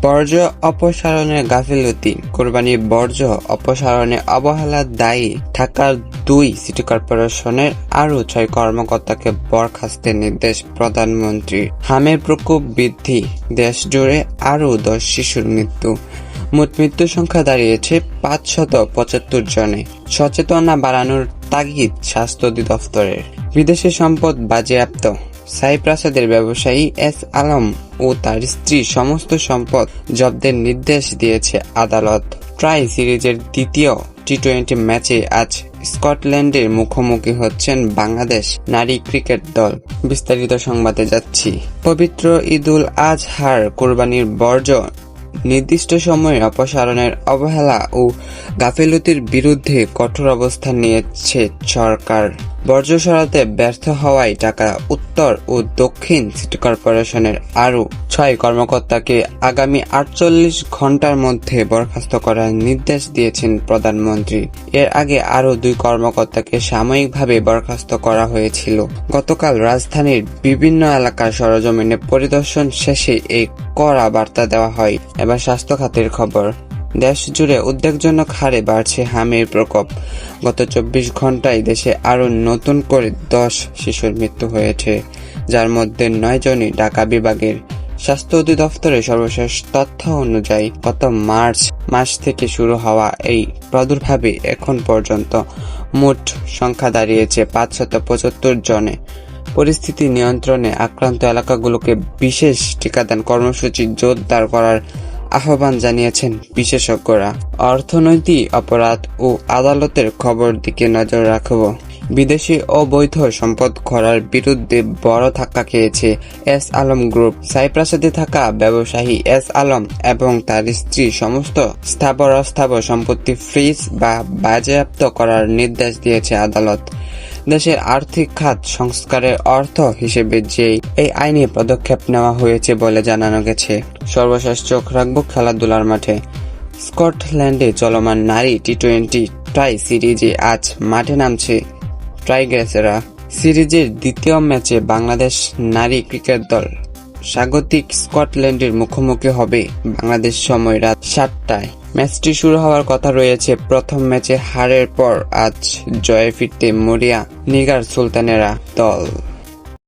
বর্জ্য অপসারণে গাফিলতি, কোরবানি বর্জ্য অপসারণে অবহেলার দায়ী ঢাকার 2 সিটি কর্পোরেশনের আরও 6 কর্মকর্তাকে বরখাস্তের নির্দেশ প্রধানমন্ত্রীর। হামের প্রকোপ বৃদ্ধি, দেশজুড়ে আরও 10 শিশুর মৃত্যু, মোট মৃত্যু সংখ্যা দাঁড়িয়েছে 575 জনে। সচেতনতা বাড়ানোর তাগিদ স্বাস্থ্য অধিদপ্তরের। বিদেশি সম্পদ বাজেয়াপ্ত, সাইপ্রাসাদের ব্যবসায়ী এস আলম ও তার স্ত্রী সমস্ত সম্পদ জব্দের নির্দেশ দিয়েছে আদালত। ট্রাই সিরিজের দ্বিতীয় টি-20 ম্যাচে আজ স্কটল্যান্ডের মুখোমুখি হচ্ছেন বাংলাদেশ নারী ক্রিকেট দল। বিস্তারিত সংবাদে যাচ্ছি। পবিত্র ঈদুল আজহার কোরবানির বর্জ্য নির্দিষ্ট সময়ে অপসারণের অবহেলা ও গাফিলতির বিরুদ্ধে কঠোর অবস্থান নিয়েছে সরকার। বর্জ্য সরাতে ব্যর্থ হওয়ায় ঢাকা উত্তর ও দক্ষিণ সিটি কর্পোরেশনের আরও 6 কর্মকর্তাকে আগামী 48 ঘণ্টার মধ্যে বরখাস্ত করার নির্দেশ দিয়েছেন প্রধানমন্ত্রী। এর আগে আরও 2 কর্মকর্তাকে সাময়িকভাবে বরখাস্ত করা হয়েছিল। গতকাল রাজধানীর বিভিন্ন এলাকার সরেজমিনে পরিদর্শন শেষে এই কড়া বার্তা দেওয়া হয়। এবার স্বাস্থ্য খাতের খবর। দেশ জুড়ে উদ্বেগজনক হারে বাড়ছে হামের প্রকোপ। গত 24 ঘণ্টায় দেশে আরও নতুন করে 10 শিশুর মৃত্যু হয়েছে, যার মধ্যে 9 জনই ঢাকা বিভাগের। স্বাস্থ্য অধিদপ্তরের সর্বশেষ তথ্য অনুযায়ী গত মার্চ মাস থেকে শুরু হওয়া এই প্রাদুর্ভাবে এখন পর্যন্ত মোট সংখ্যা দাঁড়িয়েছে 575 জনে। পরিস্থিতি নিয়ন্ত্রণে আক্রান্ত এলাকাগুলোকে বিশেষ টিকাদান কর্মসূচি জোরদার করার আহ্বান জানিয়েছেন বিশেষজ্ঞরা। অর্থনৈতিক অপরাধ ও আদালতের খবর দিকে নজর রাখব। বিদেশি অবৈধ সম্পদ খোলার বিরুদ্ধে বড় ধাক্কা খেয়েছে এস আলম গ্রুপ। সাইপ্রাসে থাকা ব্যবসায়ী এস আলম এবং তার স্ত্রী সমস্ত স্থাবর অস্থাবর সম্পত্তি ফ্রিজ বা বাজেয়াপ্ত করার নির্দেশ দিয়েছে আদালত। দেশের আর্থিক খাত সংস্কারের অর্থ হিসেবে এই আইনি পদক্ষেপ নেওয়া হয়েছে বলে জানানো গেছে। সর্বশেষ চোখ রাখবো খেলাধুলার মাঠে। স্কটল্যান্ডে চলমান নারী টি-20 ট্রাই সিরিজে আজ মাঠে নামছে টাইগ্রেসেরা। সিরিজের দ্বিতীয় ম্যাচে বাংলাদেশ নারী ক্রিকেট দল স্বাগতিক স্কটল্যান্ডের মুখোমুখি হবে বাংলাদেশ সময় রাত 7টায়। ম্যাচটি শুরু হওয়ার কথা রয়েছে। প্রথম ম্যাচে হারের পর আজ জয়ে ফিরতে মরিয়া নিগার সুলতানেরা দল।